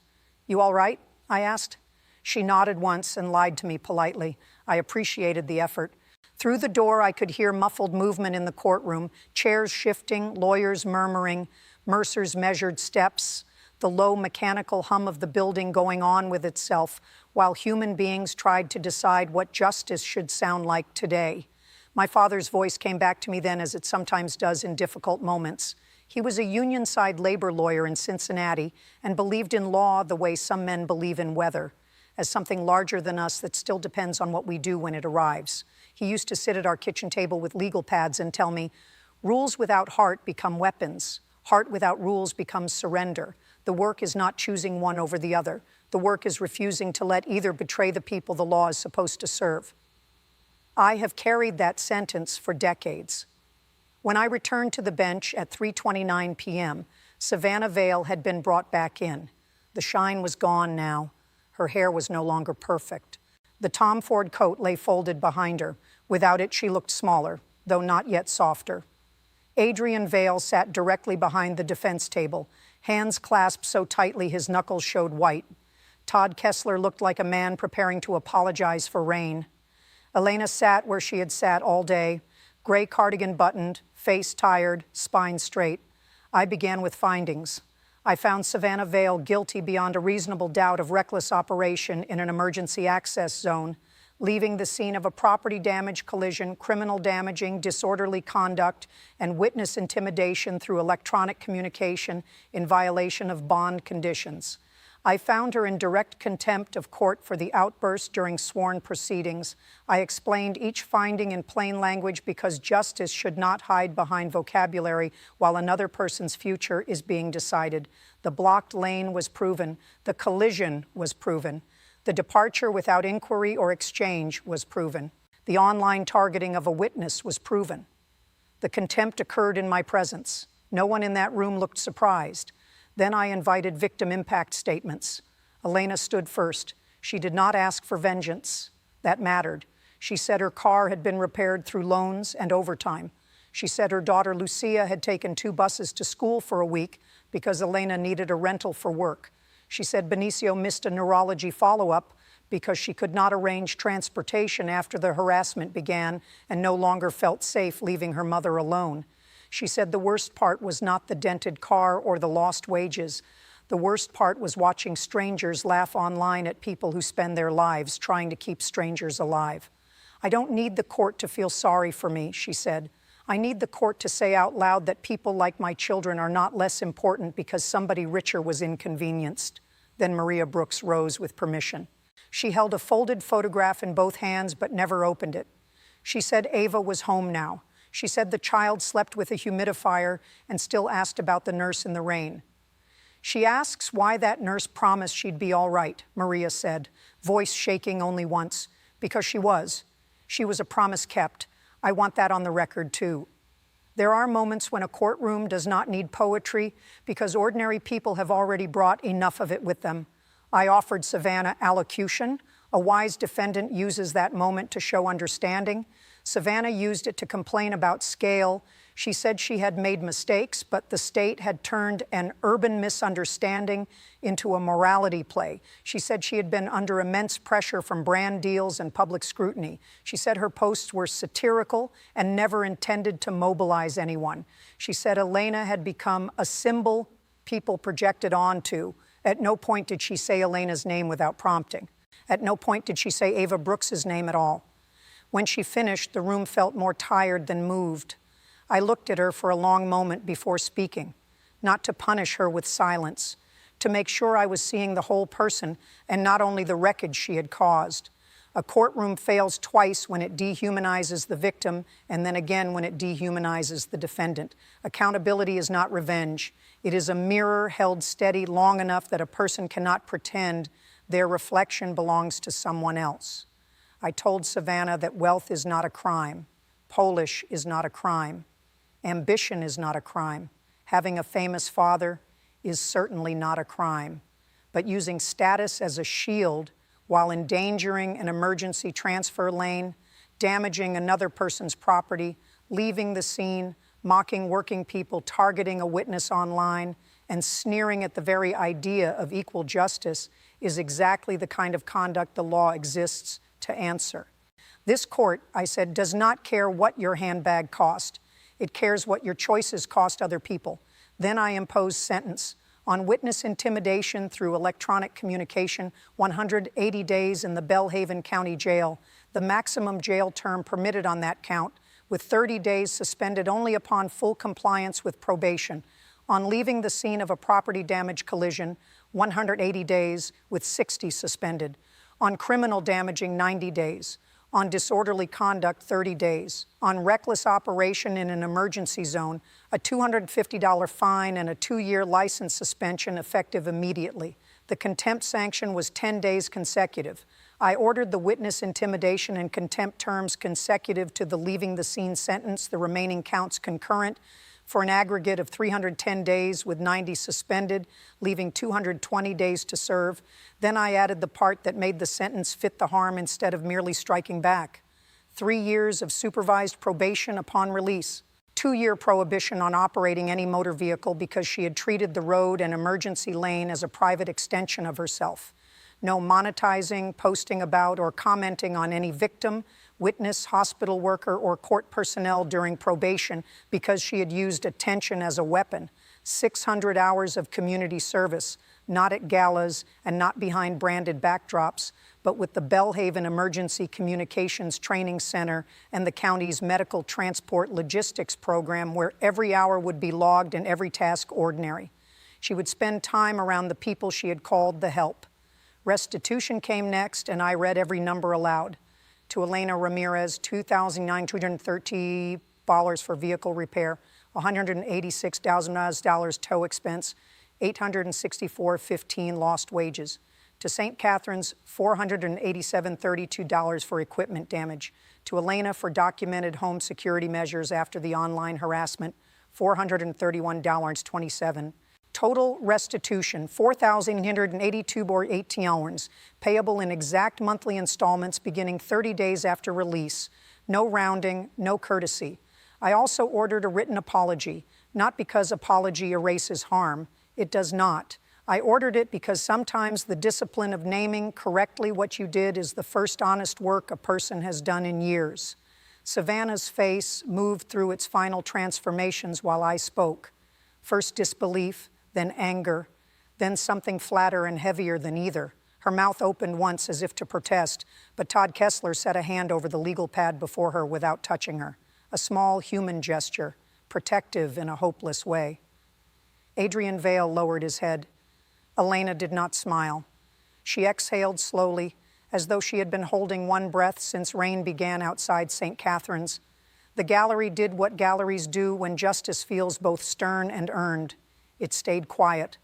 "You all right?" I asked. She nodded once and lied to me politely. I appreciated the effort. Through the door, I could hear muffled movement in the courtroom, chairs shifting, lawyers murmuring, Mercer's measured steps, the low mechanical hum of the building going on with itself, while human beings tried to decide what justice should sound like today. My father's voice came back to me then, as it sometimes does in difficult moments. He was a union-side labor lawyer in Cincinnati and believed in law the way some men believe in weather, as something larger than us that still depends on what we do when it arrives. He used to sit at our kitchen table with legal pads and tell me, "Rules without heart become weapons. Heart without rules becomes surrender. The work is not choosing one over the other. The work is refusing to let either betray the people the law is supposed to serve." I have carried that sentence for decades. When I returned to the bench at 3:29 p.m., Savannah Vale had been brought back in. The shine was gone now. Her hair was no longer perfect. The Tom Ford coat lay folded behind her. Without it, she looked smaller, though not yet softer. Adrian Vale sat directly behind the defense table, hands clasped so tightly his knuckles showed white. Todd Kessler looked like a man preparing to apologize for rain. Elena sat where she had sat all day, gray cardigan buttoned, face tired, spine straight. I began with findings. I found Savannah Vale guilty beyond a reasonable doubt of reckless operation in an emergency access zone, leaving the scene of a property damage collision, criminal damaging, disorderly conduct, and witness intimidation through electronic communication in violation of bond conditions. I found her in direct contempt of court for the outburst during sworn proceedings. I explained each finding in plain language because justice should not hide behind vocabulary while another person's future is being decided. The blocked lane was proven. The collision was proven. The departure without inquiry or exchange was proven. The online targeting of a witness was proven. The contempt occurred in my presence. No one in that room looked surprised. Then I invited victim impact statements. Elena stood first. She did not ask for vengeance. That mattered. She said her car had been repaired through loans and overtime. She said her daughter Lucia had taken 2 buses to school for a week because Elena needed a rental for work. She said Benicio missed a neurology follow-up because she could not arrange transportation after the harassment began and no longer felt safe leaving her mother alone. She said the worst part was not the dented car or the lost wages. The worst part was watching strangers laugh online at people who spend their lives trying to keep strangers alive. I don't need the court to feel sorry for me, she said. I need the court to say out loud that people like my children are not less important because somebody richer was inconvenienced. Then Maria Brooks rose with permission. She held a folded photograph in both hands but never opened it. She said Ava was home now. She said the child slept with a humidifier and still asked about the nurse in the rain. She asks why that nurse promised she'd be all right, Maria said, voice shaking only once, because she was. She was a promise kept. I want that on the record, too. There are moments when a courtroom does not need poetry because ordinary people have already brought enough of it with them. I offered Savannah allocution. A wise defendant uses that moment to show understanding. Savannah used it to complain about scale. She said she had made mistakes, but the state had turned an urban misunderstanding into a morality play. She said she had been under immense pressure from brand deals and public scrutiny. She said her posts were satirical and never intended to mobilize anyone. She said Elena had become a symbol people projected onto. At no point did she say Elena's name without prompting. At no point did she say Ava Brooks's name at all. When she finished, the room felt more tired than moved. I looked at her for a long moment before speaking, not to punish her with silence, to make sure I was seeing the whole person and not only the wreckage she had caused. A courtroom fails twice when it dehumanizes the victim and then again when it dehumanizes the defendant. Accountability is not revenge. It is a mirror held steady long enough that a person cannot pretend their reflection belongs to someone else. I told Savannah that wealth is not a crime. Polish is not a crime. Ambition is not a crime. Having a famous father is certainly not a crime. But using status as a shield while endangering an emergency transfer lane, damaging another person's property, leaving the scene, mocking working people, targeting a witness online, and sneering at the very idea of equal justice is exactly the kind of conduct the law exists to answer. This court, I said, does not care what your handbag cost. It cares what your choices cost other people. Then I imposed sentence. On witness intimidation through electronic communication, 180 days in the Belhaven County Jail, the maximum jail term permitted on that count, with 30 days suspended only upon full compliance with probation. On leaving the scene of a property damage collision, 180 days with 60 suspended. On criminal damaging, 90 days. On disorderly conduct, 30 days. On reckless operation in an emergency zone, a $250 fine and a 2-year license suspension effective immediately. The contempt sanction was 10 days consecutive. I ordered the witness intimidation and contempt terms consecutive to the leaving the scene sentence, the remaining counts concurrent, for an aggregate of 310 days with 90 suspended, leaving 220 days to serve. Then I added the part that made the sentence fit the harm instead of merely striking back. 3 years of supervised probation upon release. 2-year prohibition on operating any motor vehicle because she had treated the road and emergency lane as a private extension of herself. No monetizing, posting about, or commenting on any victim, witness, hospital worker, or court personnel during probation because she had used attention as a weapon. 600 hours of community service, not at galas and not behind branded backdrops, but with the Belhaven Emergency Communications Training Center and the county's medical transport logistics program, where every hour would be logged and every task ordinary. She would spend time around the people she had called the help. Restitution came next, and I read every number aloud. To Elena Ramirez, $2,930 for vehicle repair, $186,000 tow expense, $864.15 lost wages. To St. Catherine's, $487.32 for equipment damage. To Elena for documented home security measures after the online harassment, $431.27. Total restitution, $4,882.18, payable in exact monthly installments beginning 30 days after release. No rounding, no courtesy. I also ordered a written apology, not because apology erases harm. It does not. I ordered it because sometimes the discipline of naming correctly what you did is the first honest work a person has done in years. Savannah's face moved through its final transformations while I spoke. First disbelief, then anger, then something flatter and heavier than either. Her mouth opened once as if to protest, but Todd Kessler set a hand over the legal pad before her without touching her. A small human gesture, protective in a hopeless way. Adrian Vale lowered his head. Elena did not smile. She exhaled slowly, as though she had been holding one breath since rain began outside St. Catherine's. The gallery did what galleries do when justice feels both stern and earned. It stayed quiet.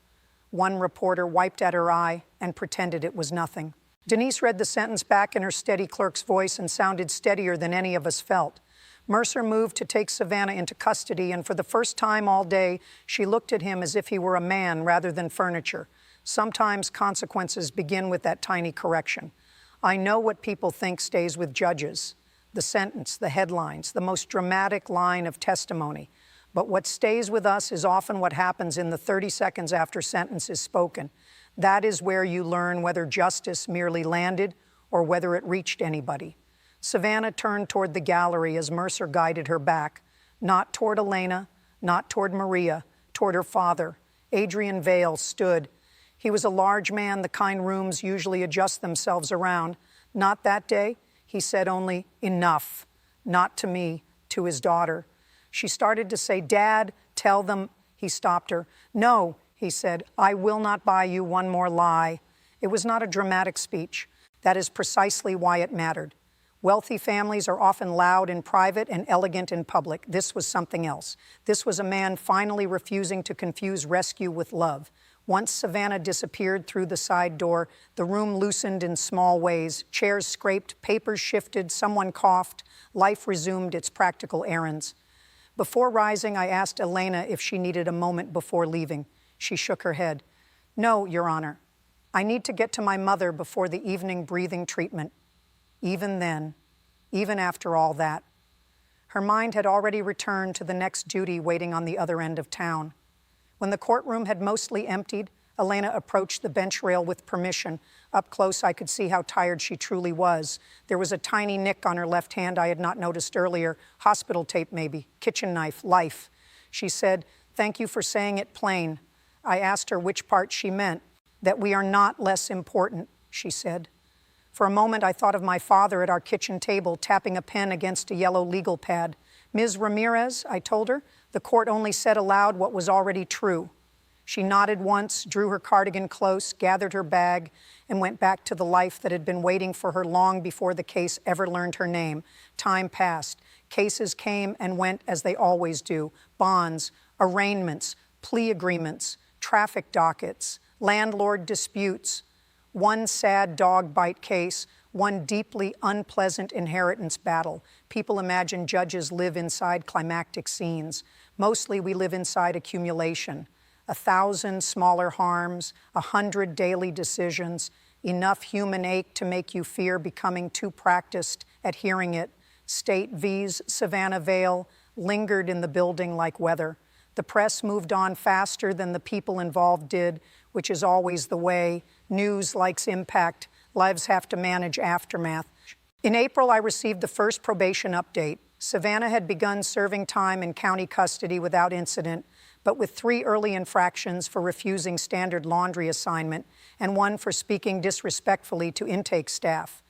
One reporter wiped at her eye and pretended it was nothing. Denise read the sentence back in her steady clerk's voice and sounded steadier than any of us felt. Mercer moved to take Savannah into custody, and for the first time all day, she looked at him as if he were a man rather than furniture. Sometimes consequences begin with that tiny correction. I know what people think stays with judges. The sentence, the headlines, the most dramatic line of testimony. But what stays with us is often what happens in the 30 seconds after sentence is spoken. That is where you learn whether justice merely landed or whether it reached anybody. Savannah turned toward the gallery as Mercer guided her back, not toward Elena, not toward Maria, toward her father. Adrian Vale stood. He was a large man, the kind rooms usually adjust themselves around. Not that day. He said only, "Enough." Not to me, to his daughter. She started to say, "Dad, tell them." He stopped her. "No," he said, "I will not buy you one more lie." It was not a dramatic speech. That is precisely why it mattered. Wealthy families are often loud in private and elegant in public. This was something else. This was a man finally refusing to confuse rescue with love. Once Savannah disappeared through the side door, the room loosened in small ways. Chairs scraped, papers shifted, someone coughed. Life resumed its practical errands. Before rising, I asked Elena if she needed a moment before leaving. She shook her head. "No, Your Honor. I need to get to my mother before the evening breathing treatment." Even then, even after all that, her mind had already returned to the next duty waiting on the other end of town. When the courtroom had mostly emptied, Elena approached the bench rail with permission. Up close, I could see how tired she truly was. There was a tiny nick on her left hand I had not noticed earlier. Hospital tape, maybe. Kitchen knife. Life. She said, "Thank you for saying it plain." I asked her which part she meant. "That we are not less important," she said. For a moment, I thought of my father at our kitchen table, tapping a pen against a yellow legal pad. "Ms. Ramirez," I told her, "the court only said aloud what was already true." She nodded once, drew her cardigan close, gathered her bag, and went back to the life that had been waiting for her long before the case ever learned her name. Time passed. Cases came and went as they always do. Bonds, arraignments, plea agreements, traffic dockets, landlord disputes. One sad dog bite case, one deeply unpleasant inheritance battle. People imagine judges live inside climactic scenes. Mostly we live inside accumulation. 1,000 smaller harms, 100 daily decisions, enough human ache to make you fear becoming too practiced at hearing it. State v's Savannah Vale lingered in the building like weather. The press moved on faster than the people involved did, which is always the way. News likes impact. Lives have to manage aftermath. In April, I received the first probation update. Savannah had begun serving time in county custody without incident, but with 3 early infractions for refusing standard laundry assignment and 1 for speaking disrespectfully to intake staff.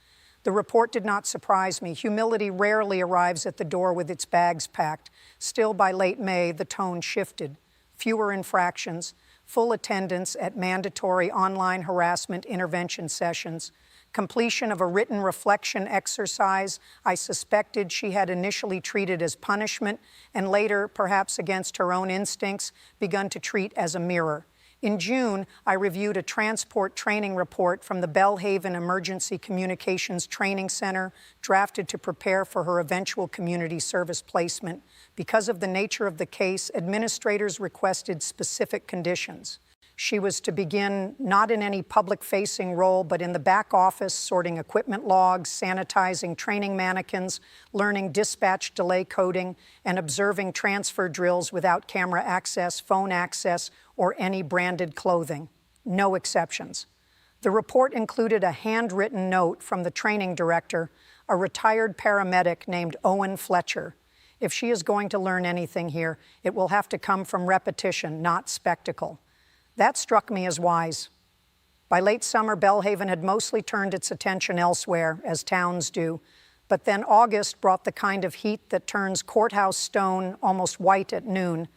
The report did not surprise me. Humility rarely arrives at the door with its bags packed. Still, by late May, the tone shifted. Fewer infractions, full attendance at mandatory online harassment intervention sessions, completion of a written reflection exercise I suspected she had initially treated as punishment and later, perhaps against her own instincts, begun to treat as a mirror. In June, I reviewed a transport training report from the Belhaven Emergency Communications Training Center, drafted to prepare for her eventual community service placement. Because of the nature of the case, administrators requested specific conditions. She was to begin not in any public-facing role, but in the back office, sorting equipment logs, sanitizing training mannequins, learning dispatch delay coding, and observing transfer drills without camera access, phone access, or any branded clothing. no exceptions. The report included a handwritten note from the training director, a retired paramedic named Owen Fletcher. If she is going to learn anything here, it will have to come from repetition, not spectacle. That struck me as wise. By late summer, Belhaven had mostly turned its attention elsewhere, as towns do, but then August brought the kind of heat that turns courthouse stone almost white at noon,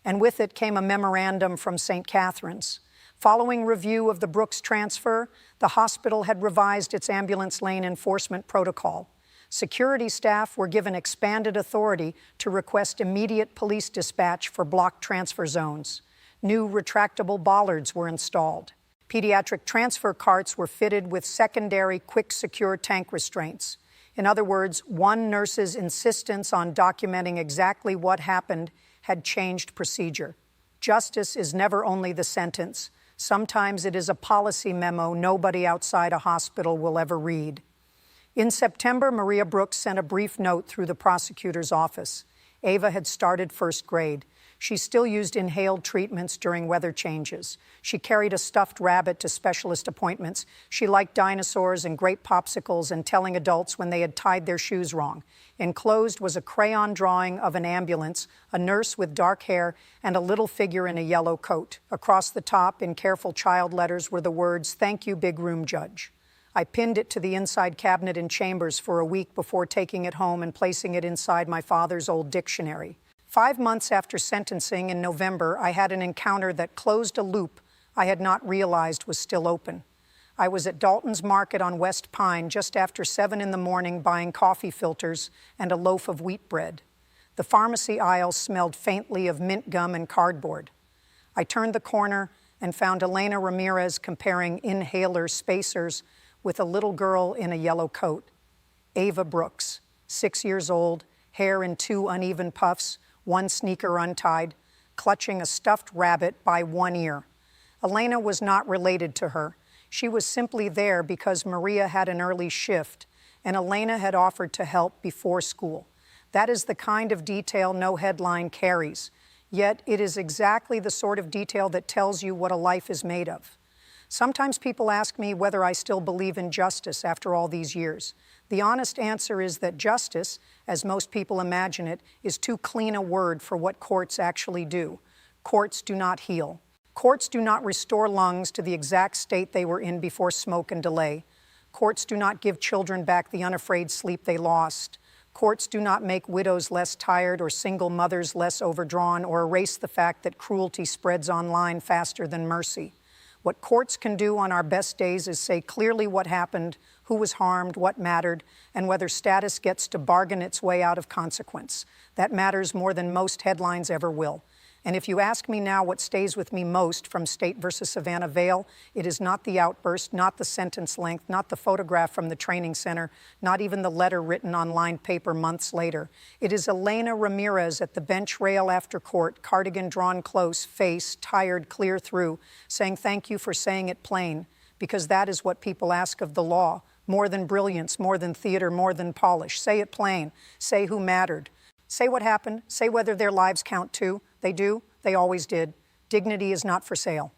and with it came a memorandum from St. Catherine's. Following review of the Brooks transfer, the hospital had revised its ambulance lane enforcement protocol. Security staff were given expanded authority to request immediate police dispatch for blocked transfer zones. New retractable bollards were installed. Pediatric transfer carts were fitted with secondary quick secure tank restraints. In other words, one nurse's insistence on documenting exactly what happened had changed procedure. Justice is never only the sentence. Sometimes it is a policy memo nobody outside a hospital will ever read. In September, Maria Brooks sent a brief note through the prosecutor's office. Ava had started first grade. She still used inhaled treatments during weather changes. She carried a stuffed rabbit to specialist appointments. She liked dinosaurs and grape popsicles and telling adults when they had tied their shoes wrong. Enclosed was a crayon drawing of an ambulance, a nurse with dark hair, and a little figure in a yellow coat. Across the top, in careful child letters, were the words, "Thank you, big room judge." I pinned it to the inside cabinet in Chambers for a week before taking it home and placing it inside my father's old dictionary. 5 months after sentencing in November, I had an encounter that closed a loop I had not realized was still open. I was at Dalton's Market on West Pine just after 7 in the morning buying coffee filters and a loaf of wheat bread. The pharmacy aisle smelled faintly of mint gum and cardboard. I turned the corner and found Elena Ramirez comparing inhaler spacers with a little girl in a yellow coat. Ava Brooks, 6 years old, hair in 2 uneven puffs, 1 sneaker untied, clutching a stuffed rabbit by 1 ear. Elena was not related to her. She was simply there because Maria had an early shift, and Elena had offered to help before school. That is the kind of detail no headline carries, yet it is exactly the sort of detail that tells you what a life is made of. Sometimes people ask me whether I still believe in justice after all these years. The honest answer is that justice, as most people imagine it, is too clean a word for what courts actually do. Courts do not heal. Courts do not restore lungs to the exact state they were in before smoke and delay. Courts do not give children back the unafraid sleep they lost. Courts do not make widows less tired or single mothers less overdrawn or erase the fact that cruelty spreads online faster than mercy. What courts can do on our best days is say clearly what happened, who was harmed, what mattered, and whether status gets to bargain its way out of consequence. That matters more than most headlines ever will. And if you ask me now what stays with me most from State versus Savannah Vale, it is not the outburst, not the sentence length, not the photograph from the training center, not even the letter written on lined paper months later. It is Elena Ramirez at the bench rail after court, cardigan drawn close, face tired clear through, saying thank you for saying it plain, because that is what people ask of the law. More than brilliance, more than theater, more than polish. Say it plain. Say who mattered. Say what happened. Say whether their lives count too. They do. They always did. Dignity is not for sale.